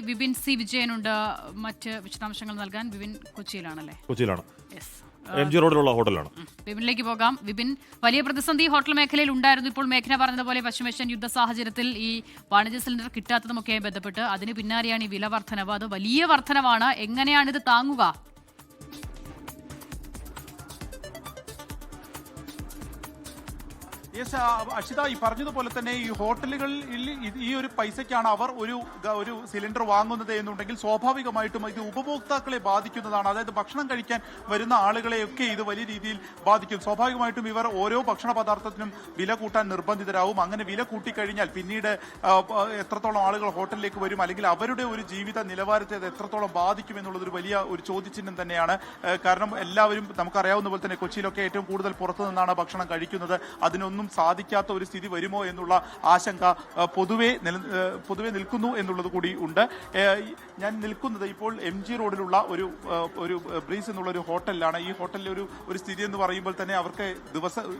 Vipin C വിജയനുണ്ട് മറ്റ് വിശദാംശങ്ങൾ നൽകാൻ. വിപിൻ കൊച്ചിയിലാണല്ലേ? കൊച്ചിയിലാണ്, MG റോഡിലുള്ള ഹോട്ടലാണ്. വിപിനിലേക്ക് പോകാം. വിപിൻ, വലിയ പ്രതിസന്ധി ഹോട്ടൽ മേഖലയിൽ ഉണ്ടായിരുന്നു. ഇപ്പോൾ മേഘന പറഞ്ഞതുപോലെ പശ്ചിമേഷ്യൻ യുദ്ധ സാഹചര്യത്തിൽ ഈ വാണിജ്യ സിലിണ്ടർ കിട്ടാത്തതുമൊക്കെയായി ബന്ധപ്പെട്ട് അതിന് പിന്നാലെയാണ് ഈ വില വർധനവ്. അത് വലിയ വർധനവാണ്. എങ്ങനെയാണിത് താങ്ങുക? അക്ഷിത, ഈ പറഞ്ഞതുപോലെ തന്നെ ഈ ഹോട്ടലുകളിൽ ഈ ഒരു പൈസയ്ക്കാണ് അവർ ഒരു സിലിണ്ടർ വാങ്ങുന്നത് എന്നുണ്ടെങ്കിൽ സ്വാഭാവികമായിട്ടും ഇത് ഉപഭോക്താക്കളെ ബാധിക്കുന്നതാണ്. അതായത് ഭക്ഷണം കഴിക്കാൻ വരുന്ന ആളുകളെയൊക്കെ ഇത് വലിയ രീതിയിൽ ബാധിക്കും. സ്വാഭാവികമായിട്ടും ഇവർ ഓരോ ഭക്ഷണ പദാർത്ഥത്തിനും വില കൂട്ടാൻ നിർബന്ധിതരാകും. അങ്ങനെ വില കൂട്ടിക്കഴിഞ്ഞാൽ പിന്നീട് എത്രത്തോളം ആളുകൾ ഹോട്ടലിലേക്ക് വരും, അല്ലെങ്കിൽ അവരുടെ ഒരു ജീവിത നിലവാരത്തെ അത് എത്രത്തോളം ബാധിക്കും എന്നുള്ളതൊരു വലിയ ഒരു ചോദ്യചിഹ്നം തന്നെയാണ്. കാരണം എല്ലാവരും നമുക്കറിയാവുന്ന പോലെ തന്നെ കൊച്ചിയിലൊക്കെ ഏറ്റവും കൂടുതൽ പുറത്തു നിന്നാണ് ഭക്ഷണം കഴിക്കുന്നത്. അതിനൊന്നും സാധിക്കാത്ത ഒരു സ്ഥിതി വരുമോ എന്നുള്ള ആശങ്ക പൊതുവെ നിൽക്കുന്നു എന്നുള്ളത് കൂടി ഉണ്ട്. ഞാൻ നിൽക്കുന്നത് ഇപ്പോൾ MG റോഡിലുള്ള ഒരു ബ്രീസ് എന്നുള്ള ഒരു ഹോട്ടലിലാണ്. ഈ ഹോട്ടലിലെ ഒരു സ്ഥിതി എന്ന് പറയുമ്പോൾ തന്നെ അവർക്ക്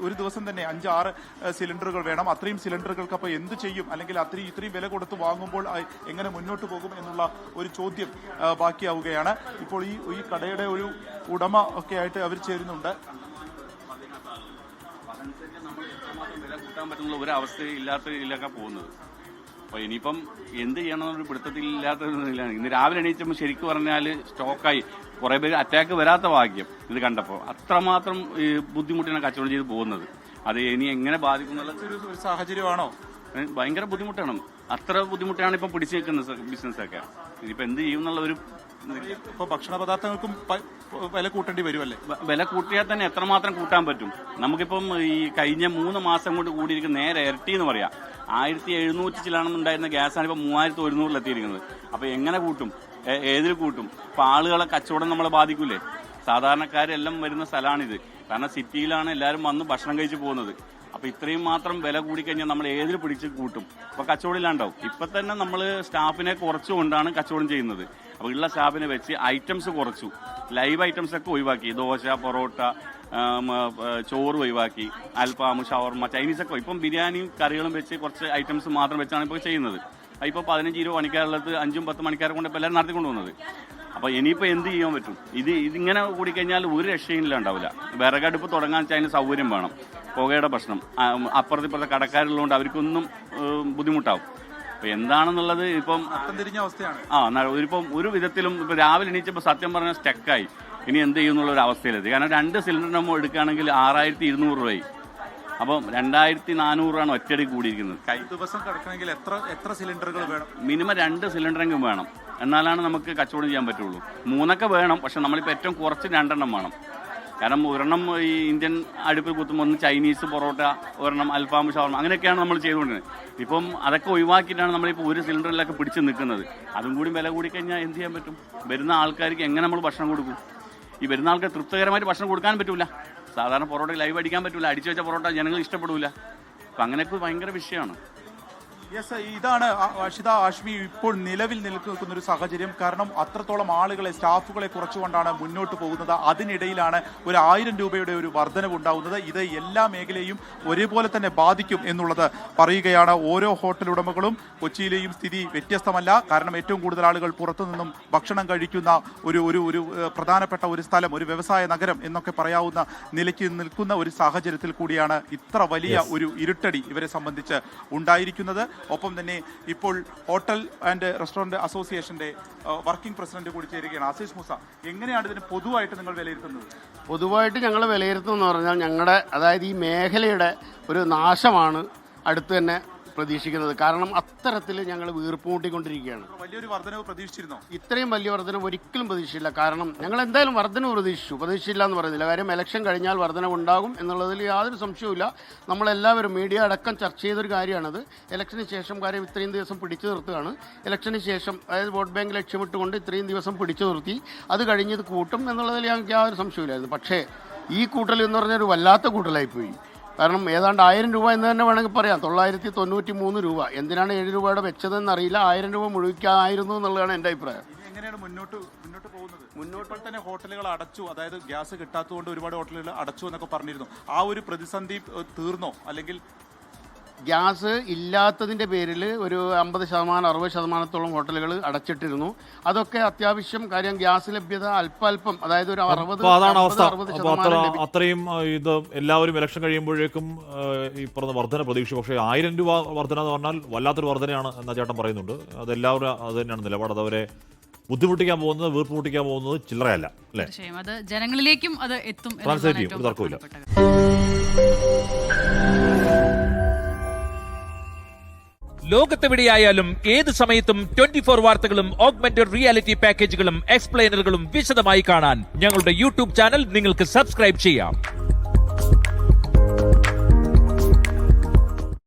ഒരു ദിവസം തന്നെ 5-6 സിലിണ്ടറുകൾ വേണം. അത്രയും സിലിണ്ടറുകൾക്ക് അപ്പോൾ എന്ത് ചെയ്യും, അല്ലെങ്കിൽ ഇത്രയും വില കൊടുത്ത് വാങ്ങുമ്പോൾ എങ്ങനെ മുന്നോട്ട് പോകും എന്നുള്ള ഒരു ചോദ്യം ബാക്കിയാവുകയാണ്. ഇപ്പോൾ ഈ കടയുടെ ഒരു ഉടമ ഒക്കെ ആയിട്ട് അവർ ചേരുന്നുണ്ട്. വില കൂട്ടാൻ പറ്റുന്ന ഒരു അവസ്ഥ ഇല്ലാത്തതിലൊക്കെ പോകുന്നത്. അപ്പോൾ ഇനിയിപ്പം എന്ത് ചെയ്യണമെന്നൊരു പിടുത്തത്തിലില്ലാത്തതിലാണ്. ഇന്ന് രാവിലെ എണീച്ചപ്പോൾ ശരിക്കും പറഞ്ഞാൽ സ്റ്റോക്കായി കുറേ പേര് അറ്റാക്ക് വരാത്ത ഭാഗ്യം ഇത് കണ്ടപ്പോൾ. അത്രമാത്രം ബുദ്ധിമുട്ടിനാണ് കച്ചവടം ചെയ്ത് പോകുന്നത്. അത് ഇനി എങ്ങനെ ബാധിക്കും എന്നുള്ള ഒരു സാഹചര്യമാണോ? ഭയങ്കര ബുദ്ധിമുട്ടാണ്. അത്ര ബുദ്ധിമുട്ടാണ് ഇപ്പം പിടിച്ചു നിൽക്കുന്നത് ബിസിനസ്സൊക്കെ. ഇനിയിപ്പോൾ എന്ത് ചെയ്യും എന്നുള്ള ഒരു ഇപ്പൊ ഭക്ഷണ പദാർത്ഥങ്ങൾക്കും വില കൂട്ടേണ്ടി വരുമല്ലേ? വില കൂട്ടിയാൽ തന്നെ എത്രമാത്രം കൂട്ടാൻ പറ്റും? നമുക്കിപ്പം ഈ കഴിഞ്ഞ 3 മാസം കൊണ്ട് കൂടിയിരിക്കുന്ന നേരെ ഇരട്ടി എന്ന് പറയാം. 1700 ചിലാണെന്നുണ്ടായിരുന്ന ഗ്യാസാണ് ഇപ്പൊ 3100 എത്തിയിരിക്കുന്നത്. അപ്പൊ എങ്ങനെ കൂട്ടും? ഏതിൽ കൂട്ടും? ഇപ്പൊ ആളുകളെ കച്ചവടം നമ്മളെ ബാധിക്കൂലേ? സാധാരണക്കാരെല്ലാം വരുന്ന സ്ഥലമാണിത്. കാരണം സിറ്റിയിലാണ് എല്ലാവരും വന്ന് ഭക്ഷണം കഴിച്ച് പോകുന്നത്. അപ്പൊ ഇത്രയും മാത്രം വില കൂടിക്കഴിഞ്ഞാൽ നമ്മൾ ഏതിൽ പിടിച്ച് കൂട്ടും? അപ്പൊ കച്ചവടം ഇല്ലാണ്ടാവും. ഇപ്പൊ തന്നെ നമ്മൾ സ്റ്റാഫിനെ കുറച്ചുകൊണ്ടാണ് കച്ചവടം ചെയ്യുന്നത്. അപ്പൊ ഉള്ള സ്റ്റാഫിനെ വെച്ച് ഐറ്റംസ് കുറച്ചു, ലൈവ് ഐറ്റംസ് ഒക്കെ ഒഴിവാക്കി. ദോശ, പൊറോട്ട, ചോറ് ഒഴിവാക്കി, അൽഫാം, ഷവർമ, ചൈനീസൊക്കെ. ഇപ്പം ബിരിയാണിയും കറികളും വെച്ച് കുറച്ച് ഐറ്റംസ് മാത്രം വെച്ചാണ് ഇപ്പോൾ ചെയ്യുന്നത്. ഇപ്പോൾ 15-20 മണിക്കാറുള്ളത് 5-10 മണിക്കാരെ കൊണ്ട് ഇപ്പോൾ എല്ലാവരും നടത്തിക്കൊണ്ട് പോകുന്നത്. അപ്പോൾ ഇനിയിപ്പോൾ എന്ത് ചെയ്യാൻ പറ്റും? ഇതിങ്ങനെ കൂടിക്കഴിഞ്ഞാൽ ഒരു രക്ഷയില്ലാണ്ടാവില്ല. വിറകടുപ്പ് തുടങ്ങാൻ വെച്ചാൽ അതിന് സൗകര്യം വേണം. പുകയുടെ പ്രശ്നം, അപ്പുറത്തിപ്പുറത്തെ കടക്കാരുള്ളതുകൊണ്ട് അവർക്കൊന്നും ബുദ്ധിമുട്ടാവും. അപ്പൊ എന്താണെന്നുള്ളത് ഇപ്പം തിരിഞ്ഞ അവസ്ഥയാണ്. ഇപ്പം ഒരു വിധത്തിലും ഇപ്പൊ രാവിലെ എണീച്ചപ്പോൾ സത്യം പറഞ്ഞാൽ സ്റ്റക്കായി. ഇനി എന്ത് ചെയ്യുന്നുള്ള ഒരു അവസ്ഥയിലെത്തി. കാരണം 2 സിലിണ്ടർ നമ്മൾ എടുക്കുകയാണെങ്കിൽ 6200 രൂപയായി. അപ്പം 2400 ഒറ്റയടി കൂടിയിരിക്കുന്നത്. ദിവസം കിടക്കണമെങ്കിൽ എത്ര സിലിണ്ടറുകൾ വേണം? മിനിമം 2 സിലിണ്ടറെങ്കിലും വേണം. എന്നാലാണ് നമുക്ക് കച്ചവടം ചെയ്യാൻ പറ്റുള്ളൂ. 3 വേണം. പക്ഷെ നമ്മളിപ്പോൾ ഏറ്റവും കുറച്ച് 2 വേണം. കാരണം ഒരെണ്ണം ഈ ഇന്ത്യൻ അടുപ്പിൽ കുത്തുമ്പോൾ ഒന്ന് ചൈനീസ് പൊറോട്ട, ഒരെണ്ണം അൽഫാം, ഷവർമ, അങ്ങനെയൊക്കെയാണ് നമ്മൾ ചെയ്തുകൊണ്ടിരുന്നത്. ഇപ്പം അതൊക്കെ ഒഴിവാക്കിയിട്ടാണ് നമ്മളിപ്പോൾ ഒരു സിലിണ്ടറിലൊക്കെ പിടിച്ച് നിൽക്കുന്നത്. അതും കൂടി വില കൂടിക്കഴിഞ്ഞാൽ എന്ത് ചെയ്യാൻ പറ്റും? വരുന്ന ആൾക്കാർക്ക് എങ്ങനെ നമ്മൾ ഭക്ഷണം കൊടുക്കും? ഈ വരുന്ന ആൾക്ക് തൃപ്തികരമായിട്ട് ഭക്ഷണം കൊടുക്കാൻ പറ്റൂല. സാധാരണ പൊറോട്ട ലൈവ് അടിക്കാൻ പറ്റൂല. അടിച്ചു വെച്ച പൊറോട്ട ജനങ്ങൾ ഇഷ്ടപ്പെടൂല. അപ്പം അങ്ങനെയൊക്കെ ഭയങ്കര വിഷയമാണ്. യെസ്, ഇതാണ് അക്ഷിത, ആഷ്മി ഇപ്പോൾ നിലവിൽ നിൽക്കുന്ന ഒരു സാഹചര്യം. കാരണം അത്രത്തോളം ആളുകളെ, സ്റ്റാഫുകളെ കുറച്ചുകൊണ്ടാണ് മുന്നോട്ട് പോകുന്നത്. അതിനിടയിലാണ് ഒരു 1000 രൂപയുടെ ഒരു വർധനവ് ഉണ്ടാകുന്നത്. ഇത് എല്ലാ മേഖലയും ഒരേപോലെ തന്നെ ബാധിക്കും എന്നുള്ളത് പറയുകയാണ് ഓരോ ഹോട്ടൽ ഉടമകളും. കൊച്ചിയിലെയും സ്ഥിതി വ്യത്യസ്തമല്ല. കാരണം ഏറ്റവും കൂടുതൽ ആളുകൾ പുറത്തു നിന്നും ഭക്ഷണം കഴിക്കുന്ന ഒരു പ്രധാനപ്പെട്ട ഒരു സ്ഥലം, ഒരു വ്യവസായ നഗരം എന്നൊക്കെ പറയാവുന്ന നിലയ്ക്ക് നിൽക്കുന്ന ഒരു സാഹചര്യത്തിൽ കൂടിയാണ് ഇത്ര വലിയ ഒരു ഇരുട്ടടി ഇവരെ സംബന്ധിച്ച് ഉണ്ടായിരിക്കുന്നത്. ഒപ്പം തന്നെ ഇപ്പോൾ ഹോട്ടൽ ആൻഡ് റെസ്റ്റോറന്റ് അസോസിയേഷന്റെ വർക്കിംഗ് പ്രസിഡന്റ് കൂടി ചേരുകയാണ്. ആശിഷ് മൂസ, എങ്ങനെയാണ് ഇതിന് പൊതുവായിട്ട് നിങ്ങൾ വിലയിരുത്തുന്നത്? പൊതുവായിട്ട് ഞങ്ങൾ വിലയിരുത്തുമെന്ന് പറഞ്ഞാൽ അതായത് ഈ മേഖലയുടെ ഒരു നാശമാണ് അടുത്ത് തന്നെ പ്രതീക്ഷിക്കുന്നത്. കാരണം അത്തരത്തിൽ ഞങ്ങൾ വീർപ്പ് കൂട്ടിക്കൊണ്ടിരിക്കുകയാണ്. വലിയൊരു വർധനവ് പ്രതീക്ഷിച്ചിരുന്നോ? ഇത്രയും വലിയ വർധനവ് ഒരിക്കലും പ്രതീക്ഷിച്ചില്ല. കാരണം ഞങ്ങൾ എന്തായാലും വർധനവ് പ്രതീക്ഷിച്ചില്ല എന്ന് പറയുന്നില്ല. കാര്യം ഇലക്ഷൻ കഴിഞ്ഞാൽ വർധനവ് ഉണ്ടാകും എന്നുള്ളതിൽ യാതൊരു സംശയവുമില്ല. നമ്മളെല്ലാവരും മീഡിയ അടക്കം ചർച്ച ചെയ്തൊരു കാര്യമാണത്. ഇലക്ഷന് ശേഷം കാര്യം ഇത്രയും ദിവസം പിടിച്ചു നിർത്തുകയാണ്. ഇലക്ഷന് ശേഷം അതായത് വോട്ട് ബാങ്ക് ലക്ഷ്യമിട്ടുകൊണ്ട് ഇത്രയും ദിവസം പിടിച്ചു നിർത്തി, അത് കഴിഞ്ഞത് കൂട്ടും എന്നുള്ളതിൽ ഞങ്ങൾക്ക് യാതൊരു സംശയമില്ലായിരുന്നു. പക്ഷേ ഈ കൂട്ടൽ എന്ന് പറഞ്ഞാൽ ഒരു വല്ലാത്ത കൂട്ടലായിപ്പോയി. കാരണം ഏതാണ്ട് 1000 രൂപ എന്ന് തന്നെ വേണമെങ്കിൽ പറയാം. 993 രൂപ. എന്തിനാണ് 7 രൂപയുടെ വെച്ചതെന്ന് അറിയില്ല. 1000 രൂപ മുഴുവിക്കായിരുന്നു എന്നുള്ളതാണ് എൻ്റെ അഭിപ്രായം. എങ്ങനെയാണ് മുന്നോട്ട് പോകുന്നത്? മുന്നോട്ട് തന്നെ ഹോട്ടലുകൾ അടച്ചു, അതായത് ഗ്യാസ് കിട്ടാത്തതുകൊണ്ട് ഒരുപാട് ഹോട്ടലുകൾ അടച്ചു എന്നൊക്കെ പറഞ്ഞിരുന്നു. ആ ഒരു പ്രതിസന്ധി തീർന്നോ? അല്ലെങ്കിൽ ഗ്യാസ് ഇല്ലാത്തതിൻ്റെ പേരിൽ ഒരു 50% 60% ഹോട്ടലുകൾ അടച്ചിട്ടിരുന്നു. അതൊക്കെ അത്യാവശ്യം കാര്യം ഗ്യാസ് ലഭ്യത അല്പം അതായത് ഒരു 60 അപ്പൊ അതാണ് അവസ്ഥ. 60% അപ്പൊ അത്രയും ഇത് എല്ലാവരും ഇലക്ഷൻ കഴിയുമ്പോഴേക്കും ഈ പറഞ്ഞ വർധന പ്രതീക്ഷ. പക്ഷേ 1000 രൂപ വർധന എന്ന് പറഞ്ഞാൽ വല്ലാത്തൊരു വർധനയാണ് എന്ന ചേട്ടൻ പറയുന്നുണ്ട്. അതെല്ലാവരും അത് തന്നെയാണ് നിലപാട്. അതവരെ ബുദ്ധിമുട്ടിക്കാൻ പോകുന്നത്, വീർപ്പ് മുട്ടിക്കാൻ പോകുന്നത് ചില്ലറയല്ല, അല്ലേ? തീർച്ചയായും അത് ജനങ്ങളിലേക്കും അത് എത്തും ട്രാൻസ്ലേറ്റ് ചെയ്യും, ഒരു തർക്കമില്ല. ലോകത്തെവിടെയായാലും ഏത് സമയത്തും 24 വാർത്തകളും ഓഗ്മെന്റഡ് റിയാലിറ്റി പാക്കേജുകളും എക്സ്പ്ലെയിനറുകളും വിശദമായി കാണാൻ ഞങ്ങളുടെ യൂട്യൂബ് ചാനൽ നിങ്ങൾക്ക് സബ്സ്ക്രൈബ് ചെയ്യാം.